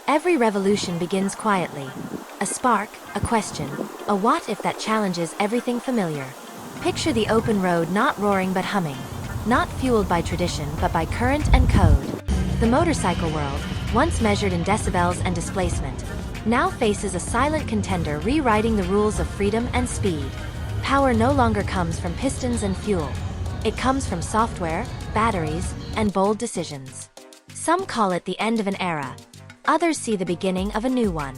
Every revolution begins quietly. A spark, a question, a what if that challenges everything familiar. Picture the open road not roaring but humming. Not fueled by tradition but by current and code. The motorcycle world, once measured in decibels and displacement, now faces a silent contender rewriting the rules of freedom and speed. Power no longer comes from pistons and fuel. It comes from software, batteries, and bold decisions. Some call it the end of an era. Others see the beginning of a new one.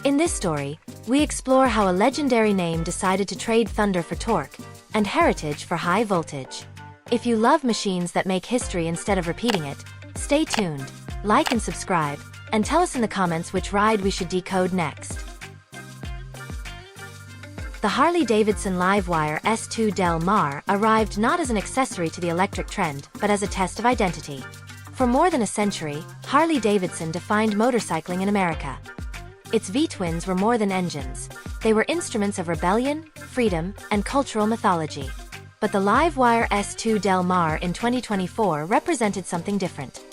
In this story, we explore how a legendary name decided to trade thunder for torque, and heritage for high voltage. If you love machines that make history instead of repeating it, stay tuned, like and subscribe, and tell us in the comments which ride we should decode next. The Harley-Davidson LiveWire S2 Del Mar arrived not as an accessory to the electric trend, but as a test of identity. For more than a century, Harley-Davidson defined motorcycling in America. Its V-twins were more than engines. They were instruments of rebellion, freedom, and cultural mythology. But the LiveWire S2 Del Mar in 2024 represented something different.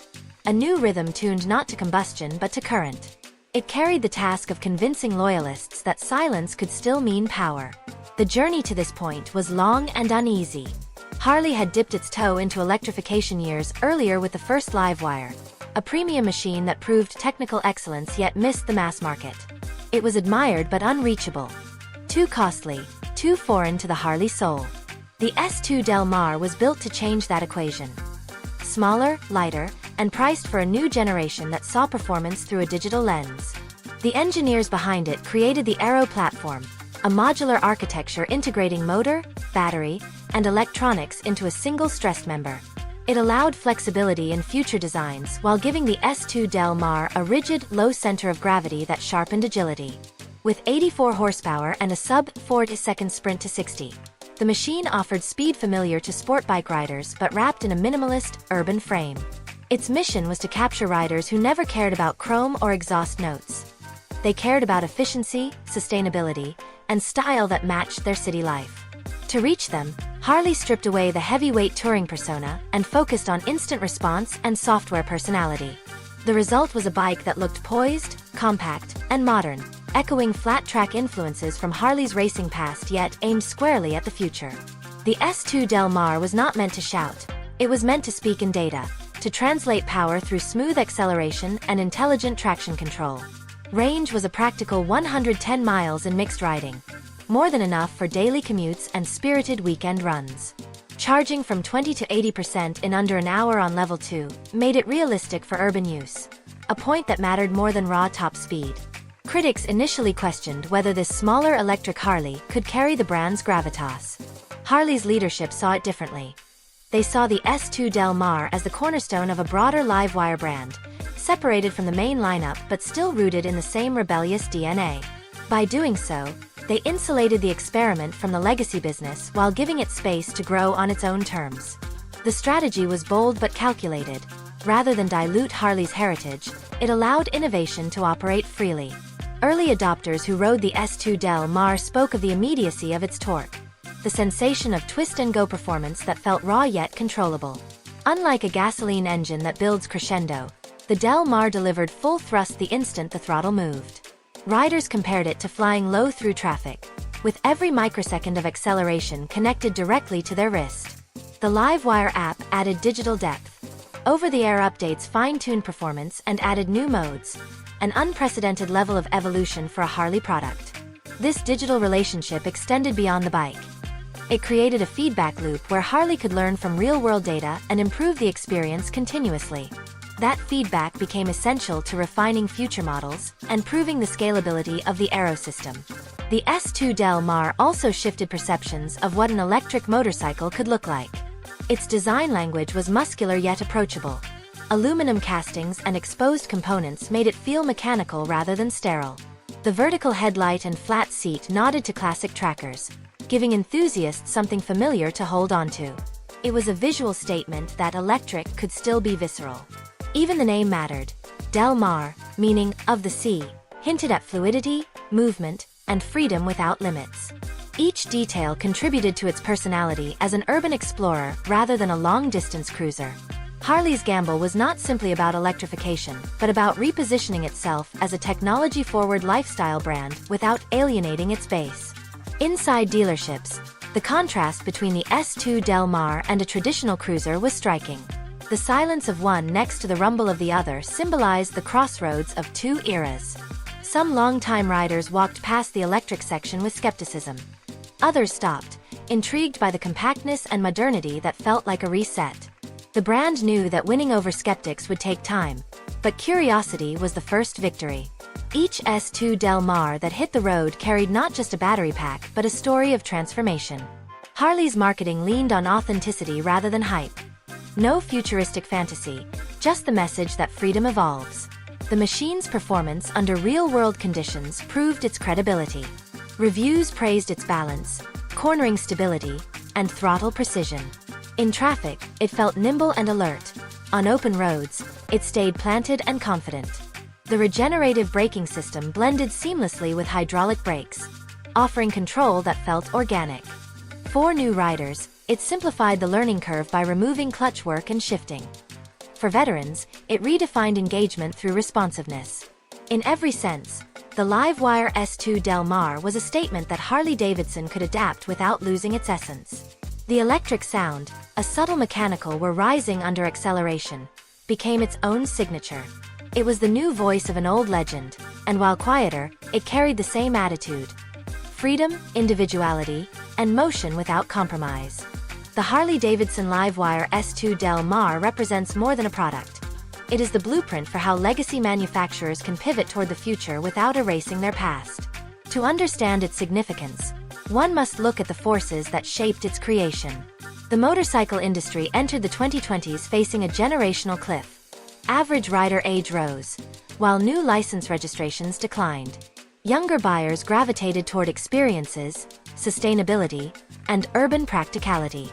A new rhythm tuned not to combustion but to current. It carried the task of convincing loyalists that silence could still mean power. The journey to this point was long and uneasy. Harley had dipped its toe into electrification years earlier with the first LiveWire, a premium machine that proved technical excellence yet missed the mass market. It was admired but unreachable. Too costly, too foreign to the Harley soul. The S2 Del Mar was built to change that equation. Smaller, lighter, and priced for a new generation that saw performance through a digital lens. The engineers behind it created the Aero platform, a modular architecture integrating motor, battery, and electronics into a single stressed member. It allowed flexibility in future designs while giving the S2 Del Mar a rigid, low center of gravity that sharpened agility. With 84 horsepower and a sub-4-second sprint to 60, the machine offered speed familiar to sport bike riders but wrapped in a minimalist, urban frame. Its mission was to capture riders who never cared about chrome or exhaust notes. They cared about efficiency, sustainability, and style that matched their city life. To reach them, Harley stripped away the heavyweight touring persona and focused on instant response and software personality. The result was a bike that looked poised, compact, and modern, echoing flat-track influences from Harley's racing past yet aimed squarely at the future. The S2 Del Mar was not meant to shout. It was meant to speak in data, to translate power through smooth acceleration and intelligent traction control. Range was a practical 110 miles in mixed riding. More than enough for daily commutes and spirited weekend runs. Charging from 20 to 80% in under an hour on level 2 made it realistic for urban use, a point that mattered more than raw top speed. Critics initially questioned whether this smaller electric Harley could carry the brand's gravitas. Harley's leadership saw it differently. They saw the S2 Del Mar as the cornerstone of a broader LiveWire brand, separated from the main lineup but still rooted in the same rebellious DNA. By doing so, they insulated the experiment from the legacy business while giving it space to grow on its own terms. The strategy was bold but calculated. Rather than dilute Harley's heritage, it allowed innovation to operate freely. Early adopters who rode the S2 Del Mar spoke of the immediacy of its torque, the sensation of twist-and-go performance that felt raw yet controllable. Unlike a gasoline engine that builds crescendo, the Del Mar delivered full thrust the instant the throttle moved. Riders compared it to flying low through traffic, with every microsecond of acceleration connected directly to their wrist. The LiveWire app added digital depth. Over-the-air updates fine-tuned performance and added new modes, an unprecedented level of evolution for a Harley product. This digital relationship extended beyond the bike. It created a feedback loop where Harley could learn from real-world data and improve the experience continuously. That feedback became essential to refining future models and proving the scalability of the Aero system. The S2 Del Mar also shifted perceptions of what an electric motorcycle could look like. Its design language was muscular yet approachable. Aluminum castings and exposed components made it feel mechanical rather than sterile. The vertical headlight and flat seat nodded to classic trackers, giving enthusiasts something familiar to hold onto. It was a visual statement that electric could still be visceral. Even the name mattered. Del Mar, meaning of the sea, hinted at fluidity, movement, and freedom without limits. Each detail contributed to its personality as an urban explorer rather than a long-distance cruiser. Harley's gamble was not simply about electrification, but about repositioning itself as a technology-forward lifestyle brand without alienating its base. Inside dealerships, the contrast between the S2 Del Mar and a traditional cruiser was striking. The silence of one next to the rumble of the other symbolized the crossroads of two eras. Some longtime riders walked past the electric section with skepticism. Others stopped, intrigued by the compactness and modernity that felt like a reset. The brand knew that winning over skeptics would take time, but curiosity was the first victory. Each S2 Del Mar that hit the road carried not just a battery pack but a story of transformation. Harley's marketing leaned on authenticity rather than hype. No futuristic fantasy, just the message that freedom evolves. The machine's performance under real-world conditions proved its credibility. Reviews praised its balance, cornering stability, and throttle precision. In traffic, it felt nimble and alert. On open roads, it stayed planted and confident. The regenerative braking system blended seamlessly with hydraulic brakes, offering control that felt organic. For new riders, it simplified the learning curve by removing clutch work and shifting. For veterans, it redefined engagement through responsiveness. In every sense, the LiveWire S2 Del Mar was a statement that Harley-Davidson could adapt without losing its essence. The electric sound, a subtle mechanical whir rising under acceleration, became its own signature. It was the new voice of an old legend, and while quieter, it carried the same attitude. Freedom, individuality, and motion without compromise. The Harley-Davidson LiveWire S2 Del Mar represents more than a product. It is the blueprint for how legacy manufacturers can pivot toward the future without erasing their past. To understand its significance, one must look at the forces that shaped its creation. The motorcycle industry entered the 2020s facing a generational cliff. Average rider age rose, while new license registrations declined. Younger buyers gravitated toward experiences, sustainability, and urban practicality.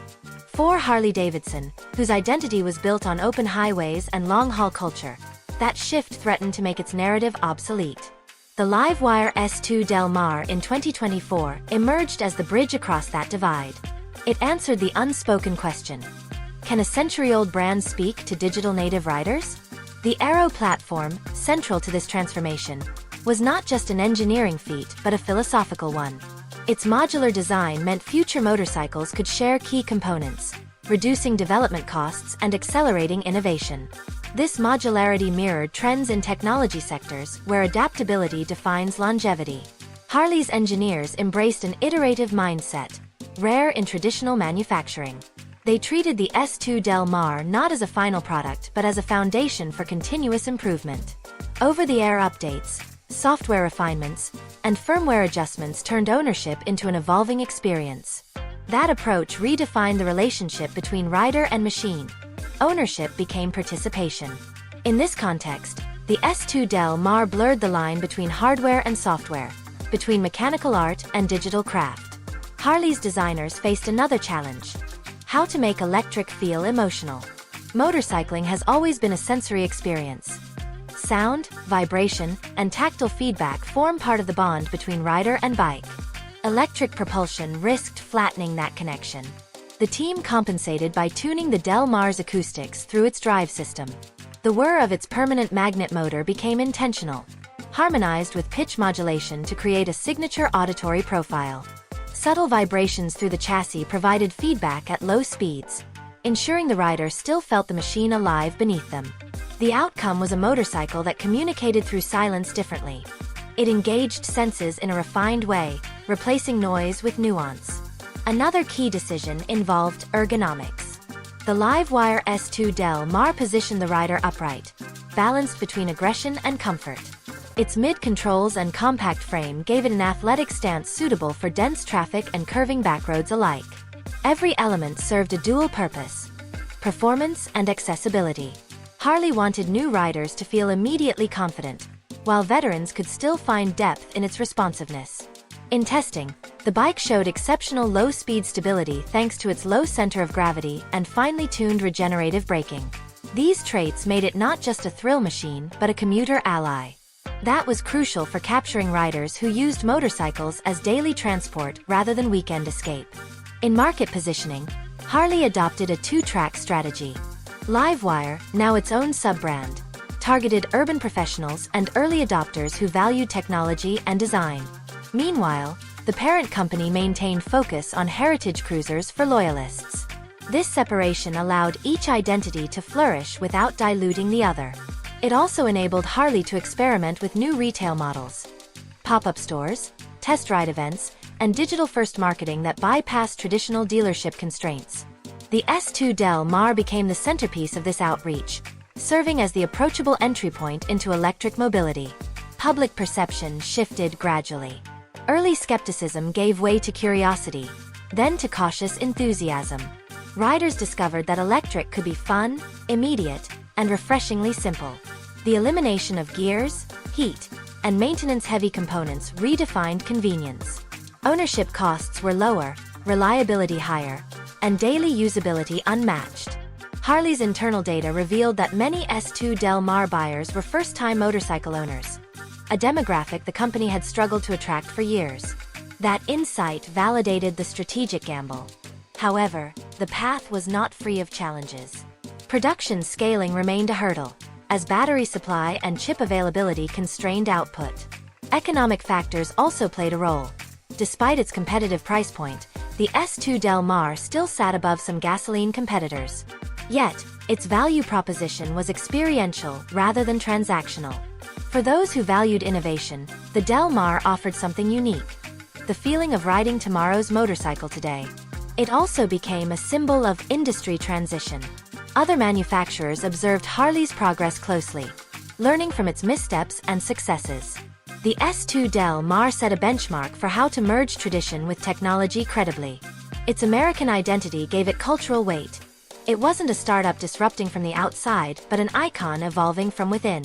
For Harley-Davidson, whose identity was built on open highways and long-haul culture, that shift threatened to make its narrative obsolete. The LiveWire S2 Del Mar in 2024 emerged as the bridge across that divide. It answered the unspoken question: can a century-old brand speak to digital native riders? The Aero platform, central to this transformation, was not just an engineering feat but a philosophical one. Its modular design meant future motorcycles could share key components, reducing development costs and accelerating innovation. This modularity mirrored trends in technology sectors where adaptability defines longevity. Harley's engineers embraced an iterative mindset, rare in traditional manufacturing. They treated the S2 Del Mar not as a final product but as a foundation for continuous improvement. Over-the-air updates, software refinements, and firmware adjustments turned ownership into an evolving experience. That approach redefined the relationship between rider and machine. Ownership became participation. In this context, the S2 Del Mar blurred the line between hardware and software, between mechanical art and digital craft. Harley's designers faced another challenge: how to make electric feel emotional. Motorcycling has always been a sensory experience. Sound, vibration, and tactile feedback form part of the bond between rider and bike. Electric propulsion risked flattening that connection. The team compensated by tuning the Del Mar's acoustics through its drive system. The whir of its permanent magnet motor became intentional, harmonized with pitch modulation to create a signature auditory profile. Subtle vibrations through the chassis provided feedback at low speeds, ensuring the rider still felt the machine alive beneath them. The outcome was a motorcycle that communicated through silence differently. It engaged senses in a refined way, replacing noise with nuance. Another key decision involved ergonomics. The LiveWire S2 Del Mar positioned the rider upright, balanced between aggression and comfort. Its mid-controls and compact frame gave it an athletic stance suitable for dense traffic and curving backroads alike. Every element served a dual purpose: performance and accessibility. Harley wanted new riders to feel immediately confident, while veterans could still find depth in its responsiveness. In testing, the bike showed exceptional low-speed stability thanks to its low center of gravity and finely tuned regenerative braking. These traits made it not just a thrill machine but a commuter ally. That was crucial for capturing riders who used motorcycles as daily transport rather than weekend escape. In market positioning, Harley adopted a two-track strategy. LiveWire, now its own sub-brand, targeted urban professionals and early adopters who valued technology and design. Meanwhile, the parent company maintained focus on heritage cruisers for loyalists. This separation allowed each identity to flourish without diluting the other. It also enabled Harley to experiment with new retail models, pop-up stores, test ride events, and digital-first marketing that bypassed traditional dealership constraints. The S2 Del Mar became the centerpiece of this outreach, serving as the approachable entry point into electric mobility. Public perception shifted gradually. Early skepticism gave way to curiosity, then to cautious enthusiasm. Riders discovered that electric could be fun, immediate, and refreshingly simple. The elimination of gears, heat, and maintenance-heavy components redefined convenience. Ownership costs were lower, reliability higher, and daily usability unmatched. Harley's internal data revealed that many S2 Del Mar buyers were first-time motorcycle owners, a demographic the company had struggled to attract for years. That insight validated the strategic gamble. However, the path was not free of challenges. Production scaling remained a hurdle, as battery supply and chip availability constrained output. Economic factors also played a role. Despite its competitive price point, the S2 Del Mar still sat above some gasoline competitors. Yet, its value proposition was experiential rather than transactional. For those who valued innovation, the Del Mar offered something unique: the feeling of riding tomorrow's motorcycle today. It also became a symbol of industry transition. Other manufacturers observed Harley's progress closely, learning from its missteps and successes. The S2 Del Mar set a benchmark for how to merge tradition with technology credibly. Its American identity gave it cultural weight. It wasn't a startup disrupting from the outside, but an icon evolving from within.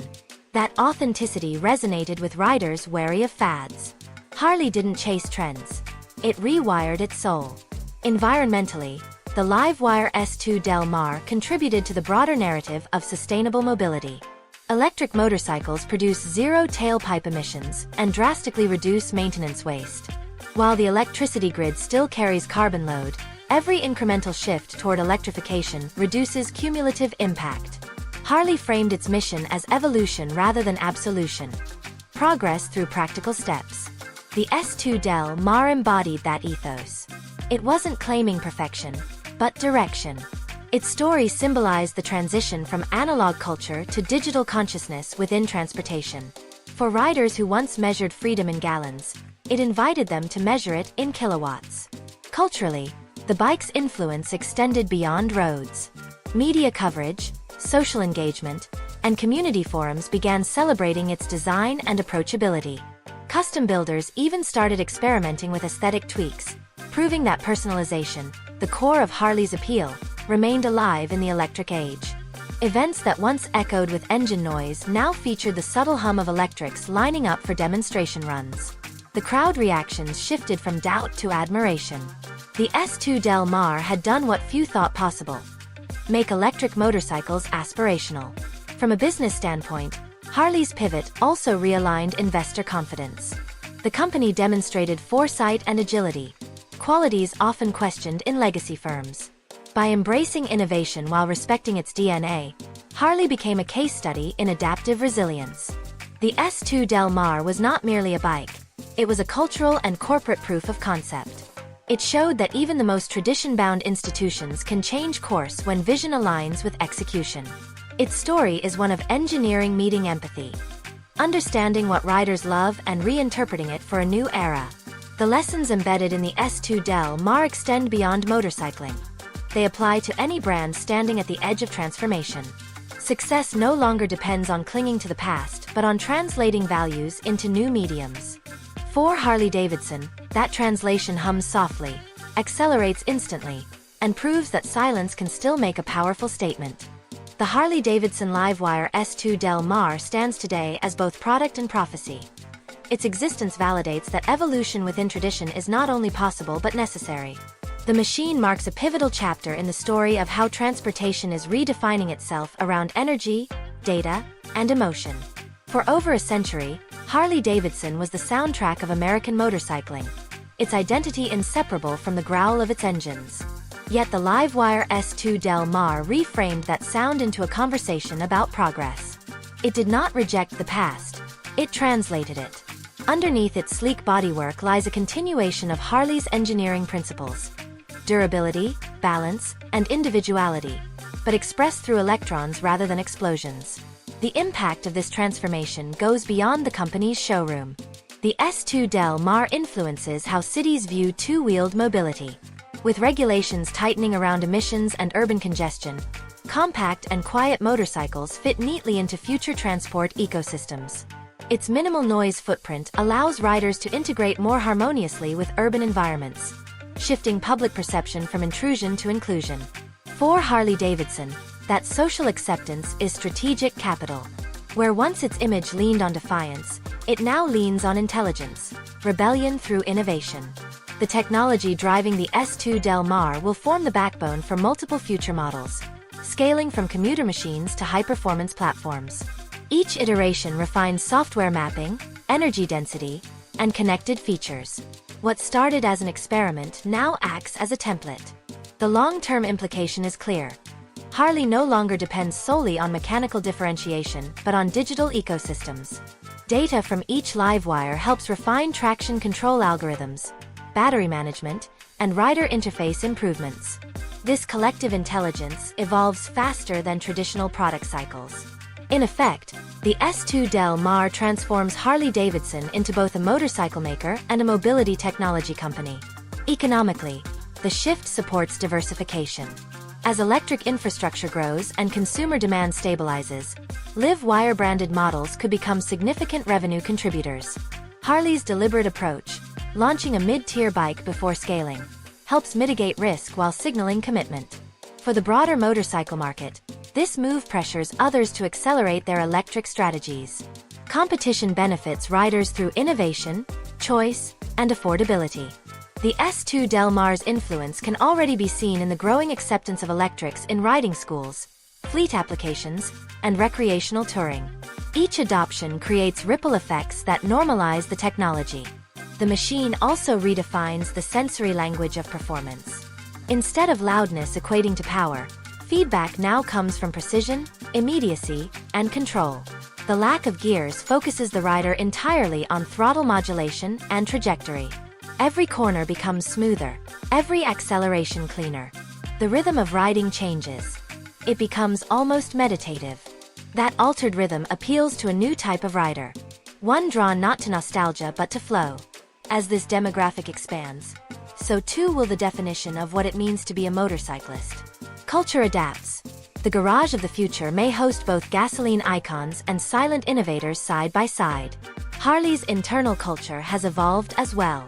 That authenticity resonated with riders wary of fads. Harley didn't chase trends. It rewired its soul. Environmentally, the LiveWire S2 Del Mar contributed to the broader narrative of sustainable mobility. Electric motorcycles produce zero tailpipe emissions and drastically reduce maintenance waste. While the electricity grid still carries carbon load, every incremental shift toward electrification reduces cumulative impact. Harley framed its mission as evolution rather than absolution. Progress through practical steps. The S2 Del Mar embodied that ethos. It wasn't claiming perfection, but direction. Its story symbolized the transition from analog culture to digital consciousness within transportation. For riders who once measured freedom in gallons, it invited them to measure it in kilowatts. Culturally, the bike's influence extended beyond roads. Media coverage, social engagement, and community forums began celebrating its design and approachability. Custom builders even started experimenting with aesthetic tweaks, proving that personalization, the core of Harley's appeal, remained alive in the electric age. Events that once echoed with engine noise now featured the subtle hum of electrics lining up for demonstration runs. The crowd reactions shifted from doubt to admiration. The S2 Del Mar had done what few thought possible: make electric motorcycles aspirational. From a business standpoint, Harley's pivot also realigned investor confidence. The company demonstrated foresight and agility, qualities often questioned in legacy firms. By embracing innovation while respecting its DNA, Harley became a case study in adaptive resilience. The S2 Del Mar was not merely a bike. It was a cultural and corporate proof of concept. It showed that even the most tradition-bound institutions can change course when vision aligns with execution. Its story is one of engineering meeting empathy, understanding what riders love and reinterpreting it for a new era. The lessons embedded in the S2 Del Mar extend beyond motorcycling. They apply to any brand standing at the edge of transformation. Success no longer depends on clinging to the past, but on translating values into new mediums. For Harley-Davidson, that translation hums softly, accelerates instantly, and proves that silence can still make a powerful statement. The Harley-Davidson LiveWire S2 Del Mar stands today as both product and prophecy. Its existence validates that evolution within tradition is not only possible but necessary. The machine marks a pivotal chapter in the story of how transportation is redefining itself around energy, data, and emotion. For over a century, Harley-Davidson was the soundtrack of American motorcycling, its identity inseparable from the growl of its engines. Yet the LiveWire S2 Del Mar reframed that sound into a conversation about progress. It did not reject the past, it translated it. Underneath its sleek bodywork lies a continuation of Harley's engineering principles: durability, balance, and individuality, but expressed through electrons rather than explosions. The impact of this transformation goes beyond the company's showroom. The S2 Del Mar influences how cities view two-wheeled mobility. With regulations tightening around emissions and urban congestion, compact and quiet motorcycles fit neatly into future transport ecosystems. Its minimal noise footprint allows riders to integrate more harmoniously with urban environments, shifting public perception from intrusion to inclusion. For Harley-Davidson, that social acceptance is strategic capital. Where once its image leaned on defiance, it now leans on intelligence, rebellion through innovation. The technology driving the S2 Del Mar will form the backbone for multiple future models, scaling from commuter machines to high-performance platforms. Each iteration refines software mapping, energy density, and connected features. What started as an experiment now acts as a template. The long-term implication is clear. Harley no longer depends solely on mechanical differentiation, but on digital ecosystems. Data from each LiveWire helps refine traction control algorithms, battery management, and rider interface improvements. This collective intelligence evolves faster than traditional product cycles. In effect, the S2 Del Mar transforms Harley-Davidson into both a motorcycle maker and a mobility technology company. Economically, the shift supports diversification. As electric infrastructure grows and consumer demand stabilizes, LiveWire branded models could become significant revenue contributors. Harley's deliberate approach, launching a mid-tier bike before scaling, helps mitigate risk while signaling commitment. For the broader motorcycle market, this move pressures others to accelerate their electric strategies. Competition benefits riders through innovation, choice, and affordability. The S2 Del Mar's influence can already be seen in the growing acceptance of electrics in riding schools, fleet applications, and recreational touring. Each adoption creates ripple effects that normalize the technology. The machine also redefines the sensory language of performance. Instead of loudness equating to power, feedback now comes from precision, immediacy, and control. The lack of gears focuses the rider entirely on throttle modulation and trajectory. Every corner becomes smoother, every acceleration cleaner. The rhythm of riding changes. It becomes almost meditative. That altered rhythm appeals to a new type of rider, one drawn not to nostalgia but to flow. As this demographic expands, so too will the definition of what it means to be a motorcyclist. Culture adapts. The garage of the future may host both gasoline icons and silent innovators side by side. Harley's internal culture has evolved as well.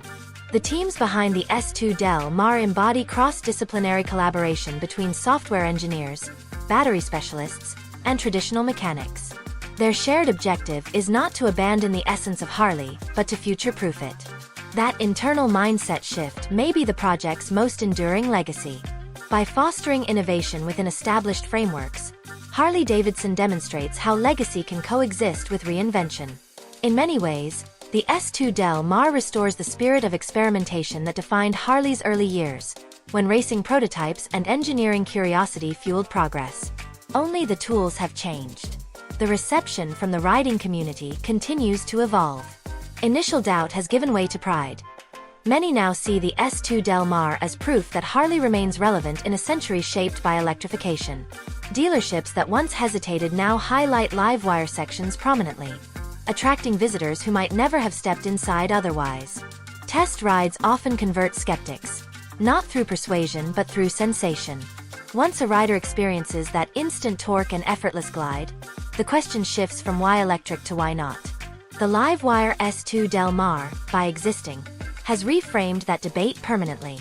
The teams behind the S2 Del Mar embody cross-disciplinary collaboration between software engineers, battery specialists, and traditional mechanics. Their shared objective is not to abandon the essence of Harley, but to future-proof it. That internal mindset shift may be the project's most enduring legacy. By fostering innovation within established frameworks, Harley-Davidson demonstrates how legacy can coexist with reinvention. In many ways, the S2 Del Mar restores the spirit of experimentation that defined Harley's early years, when racing prototypes and engineering curiosity fueled progress. Only the tools have changed. The reception from the riding community continues to evolve. Initial doubt has given way to pride. Many now see the S2 Del Mar as proof that Harley remains relevant in a century shaped by electrification. Dealerships that once hesitated now highlight LiveWire sections prominently, attracting visitors who might never have stepped inside otherwise. Test rides often convert skeptics, not through persuasion but through sensation. Once a rider experiences that instant torque and effortless glide, the question shifts from why electric to why not. The LiveWire S2 Del Mar, by existing, has reframed that debate permanently.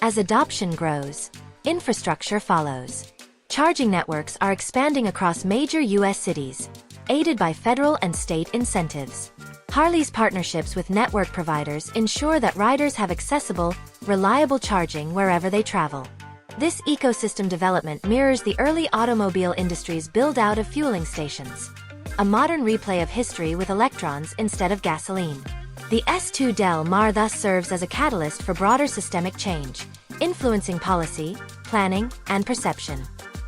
As adoption grows, infrastructure follows. Charging networks are expanding across major U.S. cities, aided by federal and state incentives. Harley's partnerships with network providers ensure that riders have accessible, reliable charging wherever they travel. This ecosystem development mirrors the early automobile industry's build-out of fueling stations, a modern replay of history with electrons instead of gasoline. The S2 Del Mar thus serves as a catalyst for broader systemic change, influencing policy, planning, and perception.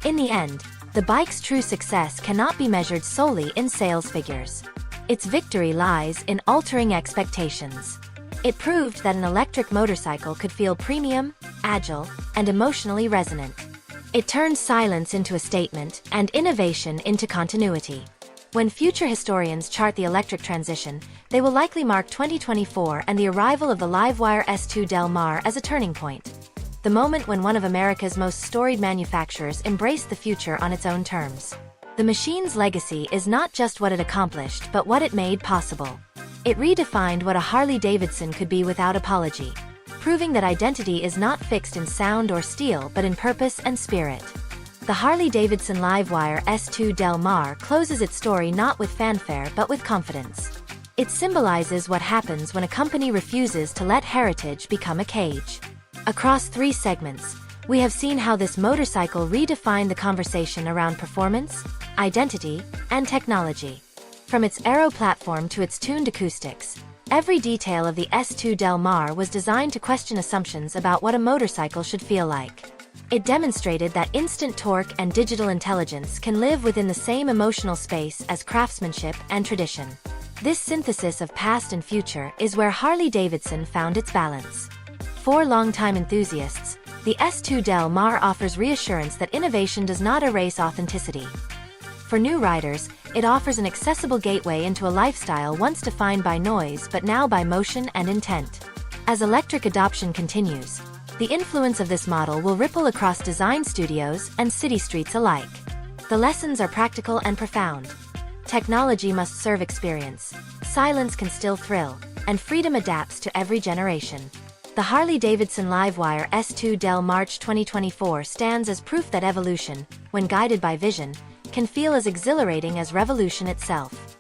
In the end, the bike's true success cannot be measured solely in sales figures. Its victory lies in altering expectations. It proved that an electric motorcycle could feel premium, agile, and emotionally resonant. It turned silence into a statement and innovation into continuity. When future historians chart the electric transition, they will likely mark 2024 and the arrival of the LiveWire S2 Del Mar as a turning point. The moment when one of America's most storied manufacturers embraced the future on its own terms. The machine's legacy is not just what it accomplished but what it made possible. It redefined what a Harley-Davidson could be without apology, proving that identity is not fixed in sound or steel but in purpose and spirit. The Harley-Davidson LiveWire S2 Del Mar closes its story not with fanfare but with confidence. It symbolizes what happens when a company refuses to let heritage become a cage. Across 3 segments, we have seen how this motorcycle redefined the conversation around performance, identity, and technology. From its aero platform to its tuned acoustics, every detail of the S2 Del Mar was designed to question assumptions about what a motorcycle should feel like. It demonstrated that instant torque and digital intelligence can live within the same emotional space as craftsmanship and tradition. This synthesis of past and future is where Harley-Davidson found its balance. For longtime enthusiasts, the S2 Del Mar offers reassurance that innovation does not erase authenticity. For new riders, it offers an accessible gateway into a lifestyle once defined by noise but now by motion and intent. As electric adoption continues, the influence of this model will ripple across design studios and city streets alike. The lessons are practical and profound. Technology must serve experience, silence can still thrill, and freedom adapts to every generation. The Harley-Davidson LiveWire S2 Del March 2024 stands as proof that evolution, when guided by vision, can feel as exhilarating as revolution itself.